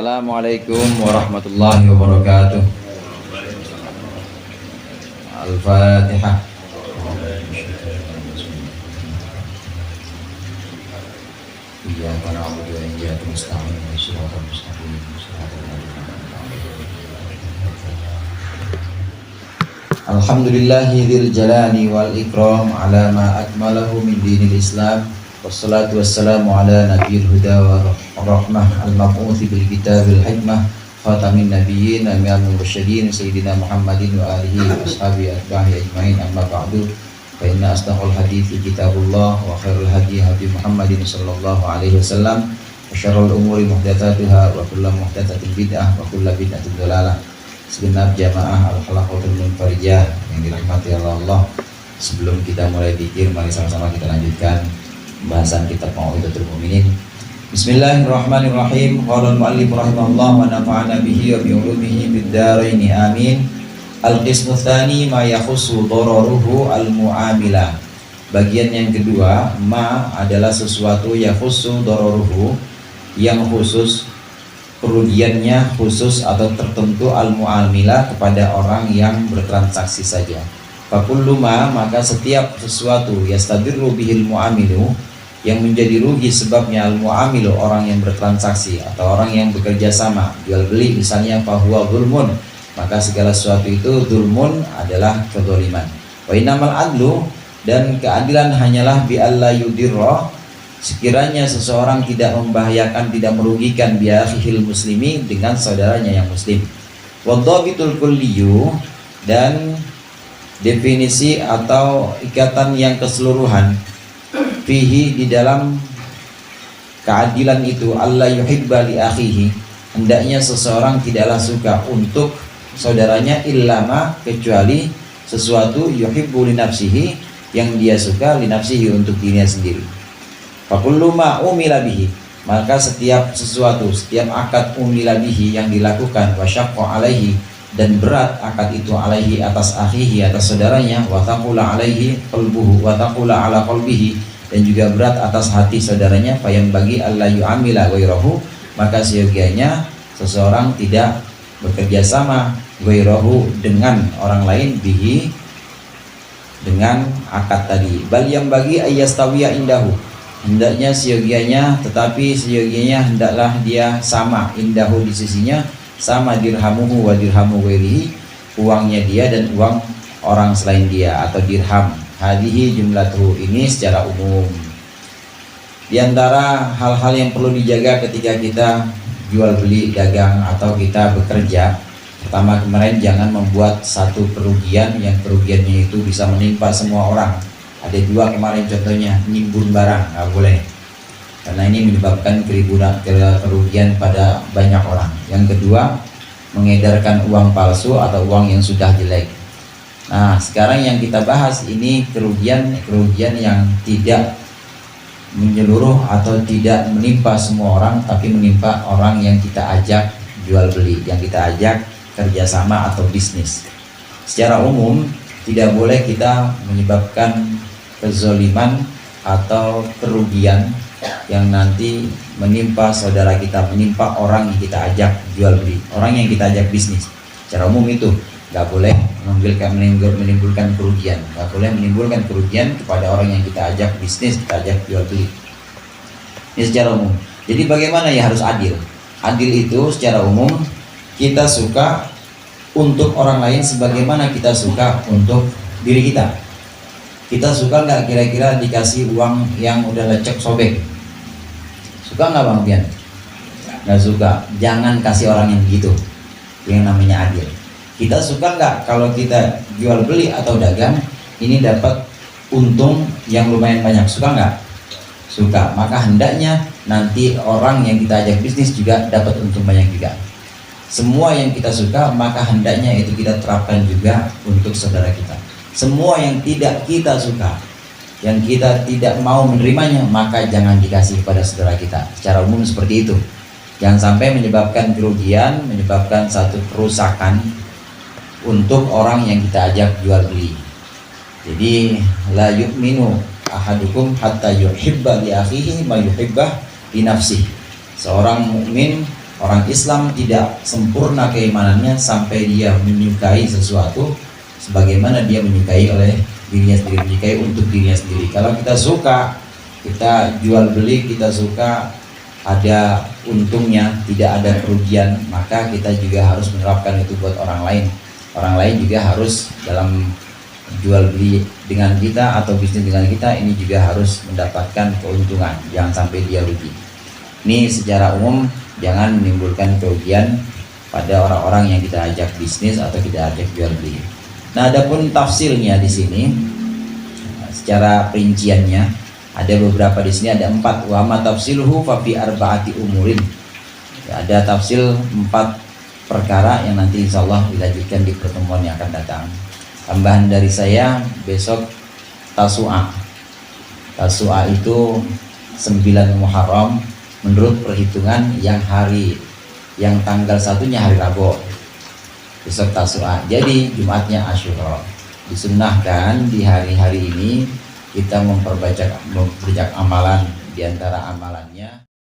Assalamualaikum warahmatullahi wabarakatuh. Al-Fatihah. Iyyaka na'budu wa iyyaka nasta'in shiratal mustaqim shiratal ladzina an'amta 'alaihim. Alhamdulillahil jalali wal ikram ala ma akmalahu min dinil Islam. Wassalatu wassalamu ala nabiyil huda wa rahmah al-mab'uthi bil kitabil hikmah khatamin nabiyyin amil mursyidin sayyidina Muhammadin wa alihi wa ashabihi atba'i ajmain, amma ba'du. Fa inna asdaqal hadithi kitabullah wa khairul hadi hadi Muhammadin sallallahu alaihi wasallam wa syarrul umuri muhdatsatuha wa kullu muhdatsatin bid'ah wa kullu bid'atin dhalalah. Segenap jamaah al-halaqatul munfarijah yang dirahmati Allah. Sebelum kita mulai zikir, mari sama-sama kita lanjutkan pembahasan kitab Mau'izatul Mu'minin. Bismillahirrahmanirrahim. Qala al-mu'allif rahimahullah wa nafa'ana bihi wa bi ulumihi bid dharain amin. Al-qismu tsani ma yakhussu dararuhu al-mu'amilah. Bagian yang kedua, ma adalah sesuatu yakhussu dararuhu, yang khusus kerugiannya khusus atau tertentu al-mu'amilah kepada orang yang bertransaksi saja. Fakullu ma, maka setiap sesuatu yastadirru bihil mu'amilu, yang menjadi rugi sebabnya al-mu'amilu, orang yang bertransaksi atau orang yang bekerja sama jual beli misalnya, fahuwa zulmun, maka segala sesuatu itu zulmun adalah kezaliman. Wa innamal adlu, dan keadilan hanyalah bi alla yudirra, sekiranya seseorang tidak membahayakan, tidak merugikan bi akhihil muslimi, dengan saudaranya yang muslim. Wa dhabitul kulliyu, dan definisi atau ikatan yang keseluruhan, fihi, di dalam keadilan itu, Allah yuhibba li akhihi, hendaknya seseorang tidaklah suka untuk saudaranya, illama, kecuali sesuatu yuhibbu li nafsihi, yang dia suka li nafsihi, untuk dirinya sendiri. Fakullu ma umila bihi, maka setiap sesuatu, setiap akad umila bihi yang dilakukan, wa syaqqa alaihi, dan berat akad itu, alaihi, atas akhihi, atas saudaranya, wa taqula alaihi qalbuhu wa taqula ala qalbihi, dan juga berat atas hati saudaranya, fayam bagi alla yu'amila ghairahu, maka seyogianya seseorang tidak bekerja sama ghairahu, dengan orang lain, bihi, dengan akad tadi. Bal yang bagi ayyastawiya indahu, hendaknya seyogianya, tetapi seyogianya hendaklah dia sama, indahu, di sisinya, sama, dirhamuhu wa dirhamu ghairihi, uangnya dia dan uang orang selain dia, atau dirham. Hadihi jumlatuhu, ini secara umum. Di antara hal-hal yang perlu dijaga ketika kita jual beli, dagang, atau kita bekerja, pertama kemarin jangan membuat satu kerugian yang kerugiannya itu bisa menimpa semua orang. Ada dua kemarin contohnya, nimbun barang, nggak boleh, karena ini menyebabkan kerugian pada banyak orang. Yang kedua, mengedarkan uang palsu atau uang yang sudah jelek. Nah, sekarang yang kita bahas ini kerugian yang tidak menyeluruh atau tidak menimpa semua orang, tapi menimpa orang yang kita ajak jual beli, yang kita ajak kerjasama atau bisnis. Secara umum tidak boleh kita menyebabkan kezaliman atau kerugian yang nanti menimpa saudara kita, menimpa orang yang kita ajak jual beli, orang yang kita ajak bisnis. Secara umum itu nggak boleh menimbulkan kerugian, nggak boleh menimbulkan kerugian kepada orang yang kita ajak bisnis, kita ajak jual beli. Ini secara umum. Jadi bagaimana ya, harus adil. Adil itu secara umum kita suka untuk orang lain sebagaimana kita suka untuk diri kita. Kita suka nggak kira-kira dikasih uang yang udah lecek sobek? Suka nggak Bang Pian? Nggak suka. Jangan kasih orang yang begitu. Yang namanya adil. Kita suka nggak kalau kita jual beli atau dagang ini dapat untung yang lumayan banyak? Suka nggak? Suka. Maka hendaknya nanti orang yang kita ajak bisnis juga dapat untung banyak juga. Semua yang kita suka, maka hendaknya itu kita terapkan juga untuk saudara kita. Semua yang tidak kita suka, yang kita tidak mau menerimanya, maka jangan dikasih kepada saudara kita. Secara umum seperti itu. Jangan sampai menyebabkan kerugian, menyebabkan satu kerusakan untuk orang yang kita ajak jual beli. Jadi la yu'minu ahadukum hatta yuhibba li akhihi ma yuhibbah li nafsihi. Seorang mukmin Orang Islam tidak sempurna keimanannya sampai dia menyukai sesuatu sebagaimana dia menyukai oleh dirinya sendiri, menyukai untuk dirinya sendiri. Kalau kita suka, kita jual beli, kita suka, ada untungnya, tidak ada kerugian, maka kita juga harus menerapkan itu buat orang lain. Orang lain juga harus dalam jual beli dengan kita atau bisnis dengan kita ini juga harus mendapatkan keuntungan, jangan sampai dia rugi. Ini secara umum jangan menimbulkan kerugian pada orang-orang yang kita ajak bisnis atau kita ajak jual beli. Nah, adapun tafsirnya di sini secara perinciannya ada beberapa, di sini ada 4. Wa ma tafsiluhu fa fi arba'ati umurin. Ya, ada tafsir 4 perkara yang nanti insyaallah dilanjutkan di pertemuan yang akan datang. Tambahan dari saya, besok Tasu'a. Tasu'a itu 9 Muharram menurut perhitungan yang tanggal 1-nya hari Rabu. Besok Tasu'a. Jadi Jumatnya Asyura. Disunnahkan di hari-hari ini kita memperbanyak amalan, di antara amalannya